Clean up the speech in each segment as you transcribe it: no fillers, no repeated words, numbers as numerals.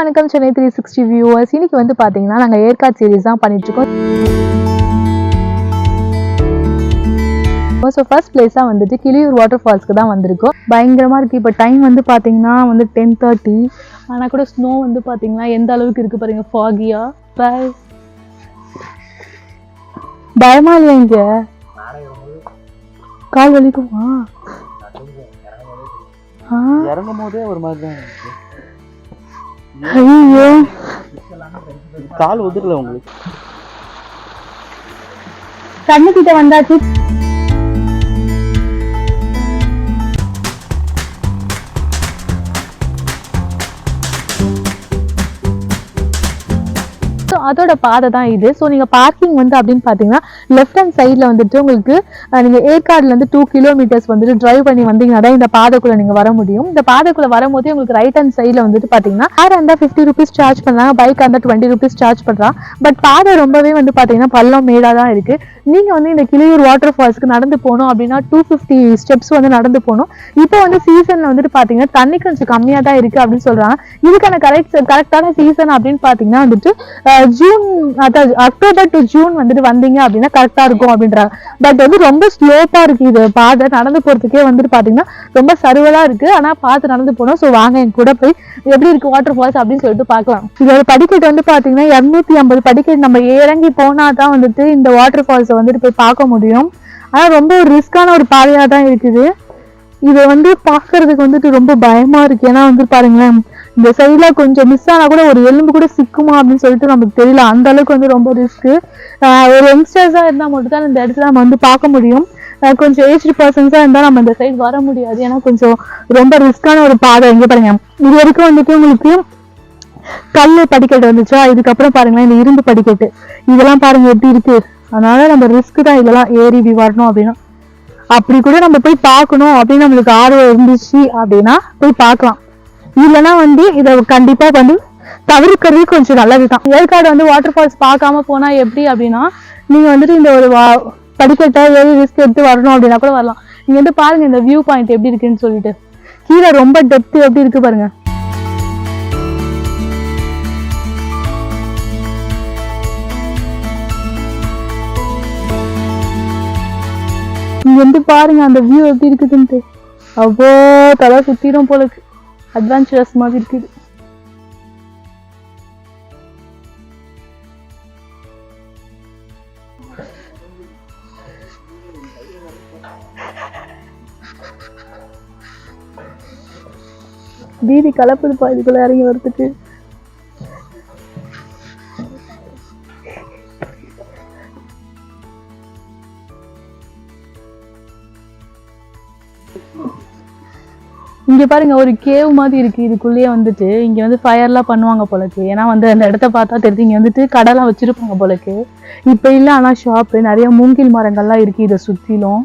வணக்கம் சென்னை 360 வியூவர்ஸ். இன்னைக்கு வந்து பாத்தீங்கன்னா நாங்க ஏற்காடு சீரிஸ் தான் பண்ணிட்டு இருக்கோம். ஸோ ஃபர்ஸ்ட் பிளேஸாக வந்துட்டு கிளியூர் வாட்டர் ஃபால்ஸ்க்கு தான் வந்திருக்கோம். பயங்கரமாக இருக்குது. இப்போ டைம் வந்து பார்த்தீங்கன்னா வந்து 10:30. ஆனால் கூட ஸ்னோ வந்து பார்த்தீங்கன்னா எந்த அளவுக்கு இருக்குது பாருங்கள், ஃபாகியா. பயமா இல்லையா? இங்கே கால் வலிக்குமா? இறங்கும் போதே ஒரு மாதிரி தான் ஐயோ கால் ஒதுக்கல. உங்களுக்கு கண்ணு கிட்ட வந்தாச்சு. அதோட பாதை தான் இது. ஸோ நீங்கள் பார்க்கிங் வந்து அப்படின்னு பார்த்தீங்கன்னா லெஃப்ட் ஹேண்ட் சைடில் வந்துட்டு உங்களுக்கு நீங்கள் ஏற்காடுலேருந்து 2 கிலோமீட்டர்ஸ் வந்துட்டு டிரைவ் பண்ணி வந்தீங்கன்னா தான் இந்த பாதைக்குள்ளே நீங்கள் வர முடியும். இந்த பாதைக்குள்ளே வரும்போதே உங்களுக்கு ரைட் ஹேண்ட் சைடில் வந்துட்டு பார்த்தீங்கன்னா கார் இருந்தால் 50 rupees சார்ஜ் பண்ணுறாங்க, பைக் இருந்தால் 20 rupees சார்ஜ் பண்ணுறாங்க. பட் பாதை ரொம்பவே வந்து பார்த்தீங்கன்னா பள்ளம் மேடாக தான் இருக்குது. நீங்கள் வந்து இந்த கிளியூர் வாட்டர் ஃபால்ஸ்க்கு நடந்து போகணும் அப்படின்னா 250 ஸ்டெப்ஸ் வந்து நடந்து போகணும். இப்போ வந்து சீசனில் வந்துட்டு பார்த்தீங்கன்னா தண்ணி கொஞ்சம் கம்மியாக தான் இருக்குது அப்படின்னு சொல்கிறாங்க. இதுக்கான கரெக்டான சீசன் அப்படின்னு பார்த்தீங்கன்னா வந்துட்டு ஜூன், அதாவது அக்டோபர் டு ஜூன் வந்துட்டு வந்தீங்க அப்படின்னா கரெக்டா இருக்கும் அப்படின்றாங்க. பட் வந்து ரொம்ப ஸ்லோப்பா இருக்கு இது பாதை. நடந்து போறதுக்கே வந்துட்டு பாத்தீங்கன்னா ரொம்ப சருவலா இருக்கு. ஆனா பார்த்து நடந்து போனோம். ஸோ வாங்க என் கூட போய் எப்படி இருக்கு வாட்டர் ஃபால்ஸ் அப்படின்னு சொல்லிட்டு பார்க்கலாம். இதோட படிக்கட்டு வந்து பாத்தீங்கன்னா 250 படிக்கட்டு நம்ம இறங்கி போனாதான் வந்துட்டு இந்த வாட்டர் ஃபால்ஸை வந்துட்டு போய் பார்க்க முடியும். ஆனா ரொம்ப ஒரு ரிஸ்கான ஒரு பாதையா தான் இருக்குது. இதை வந்து பாக்குறதுக்கு வந்துட்டு ரொம்ப பயமா இருக்கு. ஏன்னா வந்து பாருங்களேன், இந்த சைட்ல கொஞ்சம் மிஸ் ஆனா கூட ஒரு எலும்பு கூட சிக்குமா அப்படின்னு சொல்லிட்டு நமக்கு தெரியல. அந்த அளவுக்கு வந்து ரொம்ப ரிஸ்க்கு. ஒரு யங்ஸ்டர்ஸா இருந்தா மட்டும் தான் இந்த இடத்துல நம்ம வந்து பார்க்க முடியும். கொஞ்சம் ஏஜ்டு பர்சன்ஸா இருந்தா நம்ம இந்த சைடு வர முடியாது. ஏன்னா கொஞ்சம் ரொம்ப ரிஸ்கான ஒரு பாதை. இங்க பாருங்க, இது வரைக்கும் வந்துட்டு உங்களுக்கு கல்லு படிக்கட்டு வந்துச்சா, இதுக்கப்புறம் பாருங்களேன் இந்த இரும்பு படிக்கட்டு. இதெல்லாம் பாருங்க எப்படி இருக்கு. அதனால நம்ம ரிஸ்க் தான் இதெல்லாம் ஏறி இப்படி வரணும் அப்படின்னா. அப்படி கூட நம்ம போய் பார்க்கணும் அப்படின்னு நம்மளுக்கு ஆர்வம் இருந்துச்சு அப்படின்னா போய் பார்க்கலாம். இல்லைன்னா வந்து இதை கண்டிப்பா வந்து தவிர்க்கிறது கொஞ்சம் நல்லதுதான். ஏற்காடு வந்து வாட்டர் ஃபால்ஸ் பார்க்காம போனா எப்படி அப்படின்னா, நீங்க வந்துட்டு இந்த ஒரு படிக்கட்டை ஏறி ரிஸ்க் எடுத்து வரணும் அப்படின்னா கூட வரலாம். நீங்க வந்து பாருங்க இந்த வியூ பாயிண்ட் எப்படி இருக்குன்னு சொல்லிட்டு. கீழே ரொம்ப டெப்த் எப்படி இருக்கு பாருங்க. இங்க வந்து பாருங்க அந்த வியூ எப்படி இருக்குதுன்ட்டு. அவ்வளோ தலை சுத்திடும் போல இருக்கு. அட்வென்ச்சரஸ் மாதிரி இருக்குது. தீதி கலப்புதுப்பா இதுக்குள்ள இறங்கி வரதுக்கு. இங்க பாருங்க ஒரு கேவ் மாதிரி இருக்கு. இதுக்குள்ளேயே வந்துட்டு இங்க வந்து ஃபயர்லாம் பண்ணுவாங்க போலக்கு. ஏன்னா வந்து அந்த இடத்த பார்த்தா தெரிஞ்சு இங்க வந்துட்டு கடைலாம் வச்சிருப்பாங்க போலக்கு. இப்ப இல்ல, ஆனா ஷாப்பு நிறைய மூங்கில் மரங்கள்லாம் இருக்கு இதை சுத்திலும்.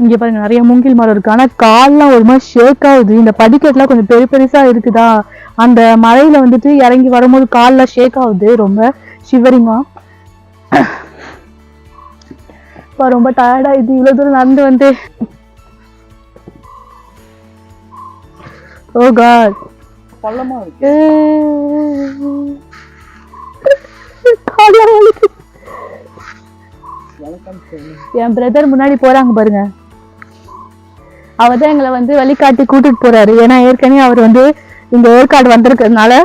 இங்க பாருங்க நிறைய மூங்கில் மரம் இருக்கு. ஆனா கால்லாம் ஒரு மாதிரி ஷேக் ஆகுது. இந்த படிக்கட்டுலாம் கொஞ்சம் பெருசா இருக்குதா, அந்த மலையில வந்துட்டு இறங்கி வரும்போது கால்லாம் ஷேக் ஆகுது, ரொம்ப ஷிவரிங்கா. ரொம்ப டயர்டா இது இவ்வளவு தூரம் நடந்து வந்து. Oh God. பள்ளமா இருக்கு. என் பிரதர் முன்னாடி போறாங்க பாருங்க. அவர்தான் எங்களை வந்து வழிகாட்டி கூட்டிட்டு போறாரு. ஏன்னா ஏற்கனவே அவர் வந்து இந்த ஏற்காடு வந்திருக்கிறதுனால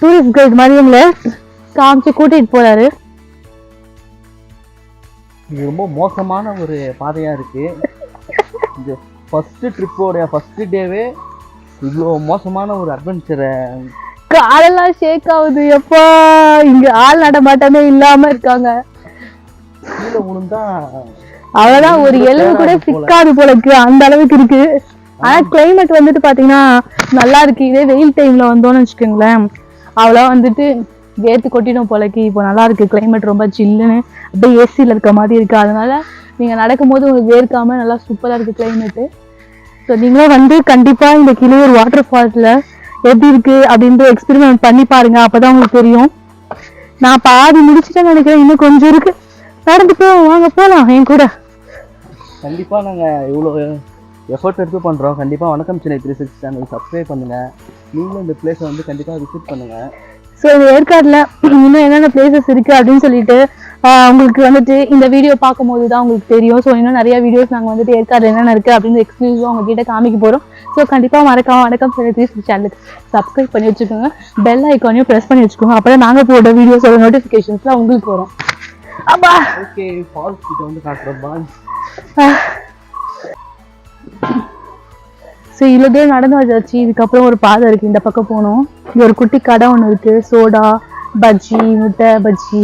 டூரிஸ்ட் கைட் மாதிரி எங்களை காமிச்சு கூட்டிட்டு போறாரு. இது ரொம்ப மோசமான ஒரு பாதையா இருக்கு. இந்த ஃபர்ஸ்ட் ட்ரிப்போட ஃபர்ஸ்ட் டேவே இவ்வளோ மோசமான ஒரு அட்வென்ச்சரை. காலெல்லாம் ஷேக் ஆகுது. எப்பா இங்க ஆள் நடமாட்டமே இல்லாம இருக்காங்க. கீழே விழுந்தா அவ்வளவுதான், ஒரு எலும்பு கூட சிக்காது போல இருக்கு, அந்த அளவுக்கு இருக்கு. ஆனா கிளைமேட் வந்துட்டு பாத்தீங்கன்னா நல்லா இருக்கு. இதே வெயில் டைம்ல வந்தோம்னு வச்சுக்கோங்களேன், அவ்வளோ வந்துட்டு வேர்த்து கொட்டிடும் போலக்கு. இப்போ நல்லா இருக்கு கிளைமேட், ரொம்ப சில்லுன்னு அப்படியே ஏசியில் இருக்க மாதிரி இருக்கு. அதனால நீங்க நடக்கும்போது உங்களுக்கு வேர்க்காம நல்லா சூப்பரா இருக்கு கிளைமேட்டு. ஸோ நீங்களும் வந்து கண்டிப்பா இந்த கிளியூர் வாட்டர் ஃபால்ஸ்ல எப்படி இருக்கு அப்படின்ட்டு எக்ஸ்பெரிமெண்ட் பண்ணி பாருங்க. அப்பதான் உங்களுக்கு தெரியும். நான் பாதி முடிச்சுட்டேன்னு நினைக்கிறேன், இன்னும் கொஞ்சம் இருக்கு. நடந்து வாங்க போலாம் என் கூட. கண்டிப்பா நாங்க இவ்வளோ எஃபர்ட் எடுத்து பண்றோம். கண்டிப்பா வணக்கம் சென்னை 360 சேனல் சப்ஸ்கிரைப் பண்ணுங்க. நீங்களும் இந்த பிளேஸை வந்து கண்டிப்பாக விசிட் பண்ணுங்கள். ஸோ இந்த ஏற்காடுல இன்னும் என்னென்ன பிளேசஸ் இருக்கு அப்படின்னு சொல்லிட்டு உங்களுக்கு வந்துட்டு இந்த வீடியோ பார்க்கும்போது தான் உங்களுக்கு தெரியும். ஸோ இன்னும் நிறைய வீடியோஸ் நாங்கள் வந்துட்டு ஏற்காடு என்னென்ன இருக்கு அப்படின்னு எக்ஸ்க்ளூசிவாக உங்ககிட்ட காமிக்க போகிறோம். ஸோ கண்டிப்பாக வணக்கம் சேனலுக்கு சப்ஸ்கிரைப் பண்ணி வச்சுக்கோங்க, பெல் ஐக்கானையும் ப்ரெஸ் பண்ணி வச்சுக்கோங்க. அப்போ தான் நாங்கள் போட வீடியோஸோட நோட்டிஃபிகேஷன்ஸ்லாம் உங்களுக்கு வரும். அப்பா ஓகே, ஃபால்ஸ் கிட்ட வந்து காட்டுறப்பா. ஸோ இவ்வளோ தூரம் நடந்து வச்சாச்சு. இதுக்கப்புறம் ஒரு பாதை இருக்குது, இந்த பக்கம் போகணும். இங்கே ஒரு குட்டி கடை ஒன்று இருக்குது, சோடா பஜ்ஜி முட்டை பஜ்ஜி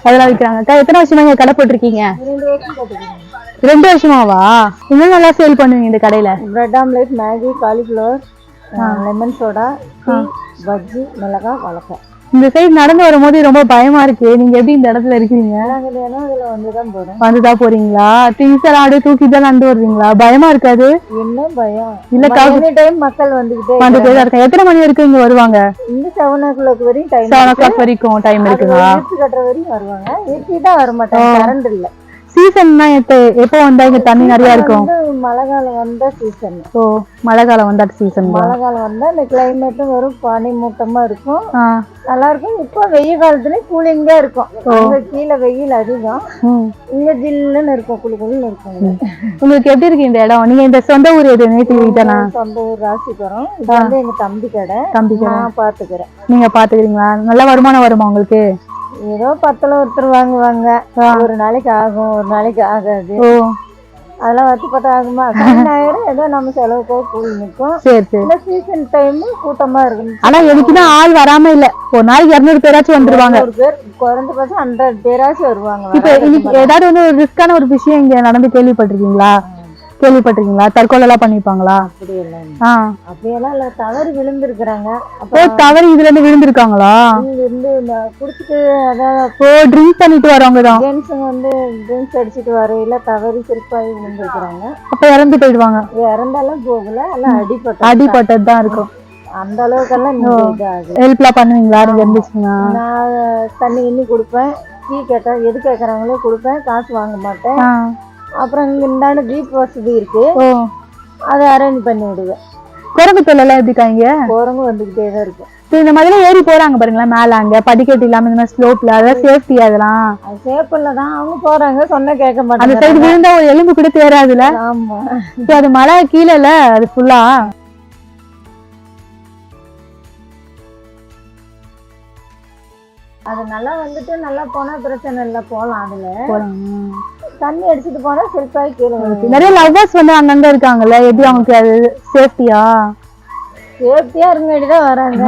அதெல்லாம் விற்கிறாங்க. அக்கா எத்தனை வருஷமா இங்கே கடை போட்டிருக்கீங்க? 2 வருஷமாவா? இன்னும் நல்லா சேல் பண்ணுவீங்க இந்த கடையில்? Bread omelette, Maggi, cauliflower, lemon soda, bajji, மிளகாய், வாழைக்காய். இந்த சைடு நடந்து வரும்போது ரொம்ப பயமா இருக்கு. நீங்க எப்படி இந்த இடத்துல இருக்கீங்க? வந்துதான் போறீங்களா? திங்ஸ் எல்லாம் அப்படியே தூக்கிட்டு தான் நடந்து வருவீங்களா? பயமா இருக்காது? என்ன பயம் இல்லக்கா, டைம் மக்கள் வந்துட்டே இருக்காங்க. எத்தனை மணி வரைக்கும் இங்க வருவாங்க? இந்த 7 o'clock வரைக்கும் டைம். 7 o'clock வரைக்கும் டைம் இருக்குங்களா? கட்டுற வரைக்கும் வருவாங்க. தான் வர மாட்டாங்க, கரண்ட் இல்ல. சீசன்னா எப்போ வந்தா இங்க தண்ணி நிறைய இருக்கும்? மழை காலம் வந்தா சீசன். ஓ, மழை காலம் வந்தா சீசன். மழை காலம் வந்தா இந்த கிளைமேட்டும் வரும், பனி மூட்டமா இருக்கும், நல்லா இருக்கும். இப்போ வெயில் காலத்துல கூலிங்கா இருக்கும். அங்க கீழே வெயில் அதிகம், இங்க ஜில்லுன்னு இருக்கும், குளுகுளுன்னு இருக்கும். உங்களுக்கு எப்படி இருக்கு இந்த இடம்? நீங்க இந்த சொந்த ஊர் எது? நேட்டிவ் தானா? சொந்த ஊர் ராசிபுரம். இது வந்து எங்க தம்பி கடை. நான் பாத்துக்கிறேன். நீங்க பாத்துக்கிறீங்களா? நல்ல வருமானம் வருமா உங்களுக்கு? ஏதோ 10 ஒருத்தர் வாங்குவாங்க. ஒரு நாளைக்கு ஆகும், ஒரு நாளைக்கு ஆகாது. அதெல்லாம் வச்சுப்பட்ட ஆகுமா? ஆயிரம் ஏதோ நம்ம செலவுக்கோ கூலி நிற்கும். இந்த சீசன் டைம் கூட்டமா இருக்கும். ஆனா எதுக்குன்னா ஆள் வராம இல்ல. ஒரு நாளைக்கு 200 பேராச்சும் வந்துருவாங்க. 100 பேர், குறைஞ்சபட்சம் 100 பேராச்சும் வருவாங்க. இப்ப இன்னைக்கு ஏதாவது வந்து ஒரு ரிஸ்கான ஒரு விஷயம் இங்க நடந்து கேள்விப்பட்டிருக்கீங்களா? தற்கொலை எல்லாம் பண்ணிப்பாங்களா? அப்படியெல்லாம் இல்ல, தவறி விழுந்திருக்கிறாங்க. தவறி இதுல இருந்து விழுந்திருக்காங்களா? இருந்து குடிச்சிட்டு ட்ரிங்க் பண்ணிட்டு வரவங்கதான். ஜென்ஸுங்க வந்து ட்ரிங்க்ஸ் அடிச்சுட்டு வரையில தவறி சிரிப்பாகி விழுந்திருக்கிறாங்க. அப்ப இறந்து போயிடுவாங்க. இறந்தாலும் போகல, எல்லாம் அடிபட்டதுதான் இருக்கும். அந்த அளவுக்கெல்லாம் ஹெல்ப்லாம் பண்ணுவீங்களா? இருந்துச்சுன்னா நான் தண்ணி எண்ணி கொடுப்பேன், டீ கேட்டா எது கேட்கறாங்களோ கொடுப்பேன், காசு வாங்க மாட்டேன். அப்புறம் இங்க இந்தாண்ட ஜீப் வசதி இருக்கு, அதை அரேஞ்ச் பண்ணி விடுவேன். குரங்கு தொல்லை எப்படிக்கா? இங்க குரங்கு வந்துகிட்டே தான் இருக்கும். இந்த மாதிரி ஏறி போறாங்க பாருங்களா மேல, அங்க படிக்கட்டு இல்லாம இந்த ஸ்லோப்ல, அதெல்லாம் சேஃப்டி? அதெல்லாம் சேஃப்ல தான் அவங்க போறாங்க, சொன்ன கேட்க மாட்டாங்க. அந்த சைடு விழுந்தா ஒரு எலும்பு கூட தேராதுல. ஆமா, அது மழை கீழே இல்ல, அது ஃபுல்லா. அது நல்லா வந்துட்டு நல்லா போனா பிரச்சனை இல்லை, போலாம். அதுல தண்ணி அடிச்சுட்டு போனா செல்ஃபாய் கீழே. நிறைய லவ்வர்ஸ் வந்து அங்கங்க இருக்காங்கல்ல, எப்படி அவங்களுக்கு அது சேஃப்டியா? சேஃப்டியா இருந்துதான் வராங்க.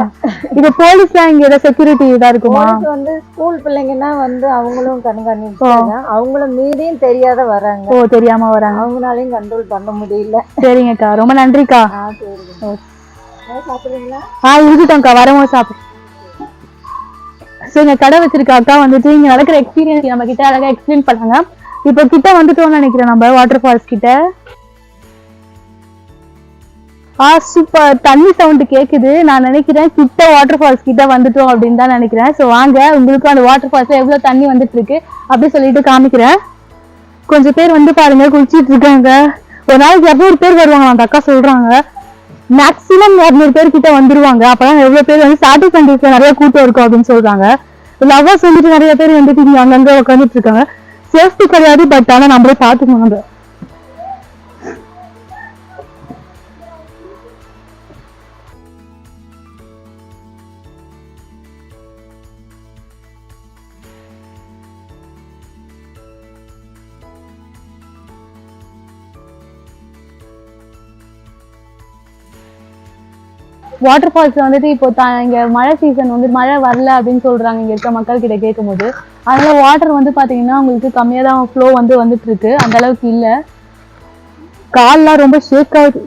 இது போலீஸ்லாம் இங்க ஏதாவது செக்யூரிட்டி இதா இருக்குமா? போலீஸ் வந்து ஸ்கூல் பிள்ளைங்கன்னா வந்து அவங்களும் கண்காணிப்பாங்க, அவங்களும் மீறியும் தெரியாத வராங்க. ஓ, தெரியாம வராங்க, அவங்களாலையும் கண்ட்ரோல் பண்ண முடியல. சரிங்கக்கா, ரொம்ப நன்றிக்கா. சாப்பிடுறீங்களா? இருக்கட்டோம்க்கா, வரவும் சாப்பிடு. ஸோ இங்க கடை வச்சிருக்க அக்கா வந்துட்டு இங்க நடக்கிற எக்ஸ்பீரியன்ஸ் நம்ம கிட்ட அழகா எக்ஸ்பிளைன் பண்ணாங்க. இப்போ கிட்ட வந்துட்டோம்னு நினைக்கிறேன், நம்ம வாட்டர் ஃபால்ஸ் கிட்ட. சூப்பர், தண்ணி சவுண்ட் கேக்குது. நான் நினைக்கிறேன் கிட்ட வாட்டர் ஃபால்ஸ் கிட்ட வந்துட்டோம் அப்படின்னு தான் நினைக்கிறேன். ஸோ வாங்க, உங்களுக்கும் அந்த வாட்டர் ஃபால்ஸ்ல எவ்வளவு தண்ணி வந்துட்டு இருக்கு அப்படி சொல்லிட்டு காமிக்கிறேன். கொஞ்சம் பேர் வந்து பாருங்க, குளிச்சிட்டு இருக்காங்க. ஒரு நாளைக்கு 200 பேர் வருவாங்க அந்த அக்கா சொல்றாங்க. மேக்சிமம் 200 பேர் கிட்ட வந்துருவாங்க. அப்பதான் எவ்வளவு பேர் வந்து சாட்டர்டே சண்டேஸ்ல நிறைய கூட்டம் இருக்கும் அப்படின்னு சொல்றாங்க. லவ்வர்ஸ் வந்துட்டு நிறைய பேர் வந்துட்டு இங்க அங்கங்க உட்காந்துட்டு இருக்காங்க. சேஃப்டி கிடையாது, பட் ஆனா நம்மளே பாத்துக்கணும். நம்ம வாட்டர் ஃபால்ஸ் வந்துட்டு இப்போ இங்க மழை சீசன் வந்து மழை வரல அப்படின்னு சொல்றாங்க இங்க இருக்க மக்கள் கிட்ட கேட்கும் போது. அதனால வாட்டர் வந்து பாத்தீங்கன்னா உங்களுக்கு கம்மியா தான் ஃப்ளோ வந்துட்டு இருக்கு, அந்த அளவுக்கு இல்ல. கால்லாம் ரொம்ப ஷேக் ஆகுது.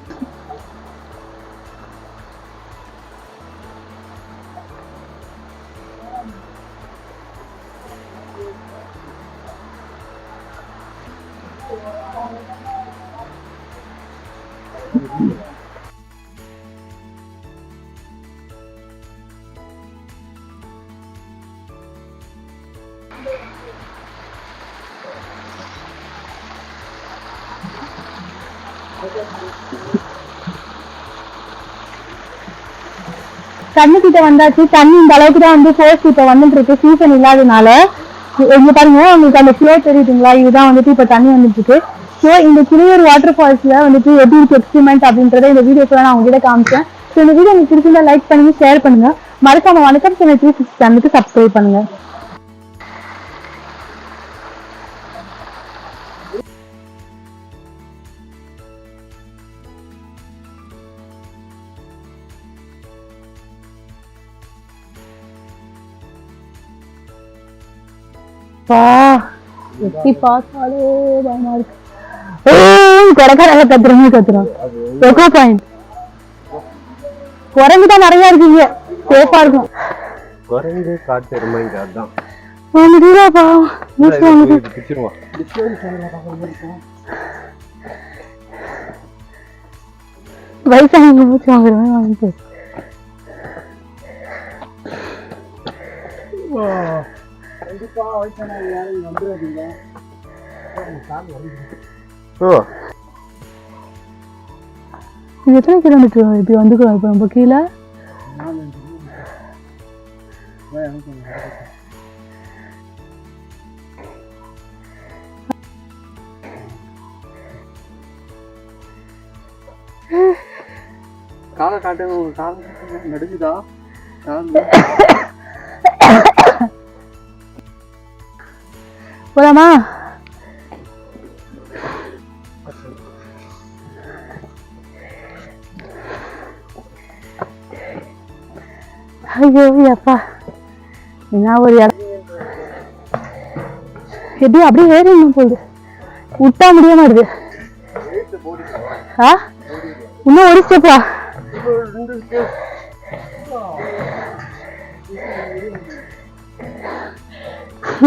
தண்ணி கிட்ட வந்தாச்சு. தண்ணி இந்த அளவுக்கு தான் வந்து ஃபோர்ஸ் இப்ப வந்துட்டு இருக்கு, சீசன் இல்லாதனால. இங்க பாருங்க, உங்களுக்கு அந்த ஃப்ளோ தெரியுதுங்களா, இதுதான் வந்துட்டு இப்ப தண்ணி வந்துட்டு இருக்கு. ஸோ இந்த கிளியூர் வாட்டர் ஃபால்ஸ்ல வந்துட்டு எப்படி இருக்கு எக்ஸ்பிரிமெண்ட் அப்படின்றத இந்த வீடியோக்குள்ள நான் உங்ககிட்ட காமிச்சேன். ஸோ இந்த வீடியோ உங்களுக்கு பிடிச்சிருந்தா லைக் பண்ணுங்க, ஷேர் பண்ணுங்க, மறக்காம வணக்கம் சேனல் 360 சேனலுக்கு சப்ஸ்கிரைப் பண்ணுங்க. எட்டி பார்த்தாலே பயமா இருக்கு. கொடைக்கானல கத்துறோம். எக்கோ பாயிண்ட் குரங்குதான் நிறைய இருக்குங்க, சேஃபா இருக்கும். குரங்கு காட்டு எருமைங்க அதான் வயசானவங்க மூச்சு வாங்குற மாதிரி வாங்கிட்டு. கண்டிப்பா வயசானவங்க யாரும் வந்துடாதீங்க. இது எத்தனை கிலோமீட்டர் இப்படி வந்துக்கிறோம் இப்போ நம்ம கீழே? காலை காட்டு, காலை நடுக்குதா? போலாமா? ஐயோ அப்பா, என்ன ஒரு இடம். எப்படி அப்படியே ஏறிடணும் போகுது, விட்டா முடிய மாட்டுது. இன்னும் ஒரு ஸ்டெப்பா?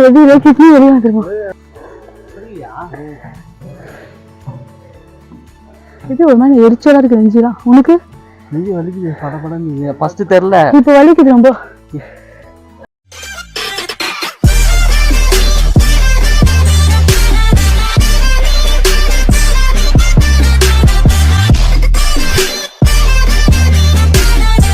எது கிட்னி வெளியே வந்துருமா? இது ஒரு மாதிரி எரிச்சலா இருக்கு நெஞ்சுலாம். உனக்கு நெஞ்சு வலிக்குது, படப்படன்னு. ஃபர்ஸ்ட் தெரியல, இப்ப வலிக்குது ரொம்ப.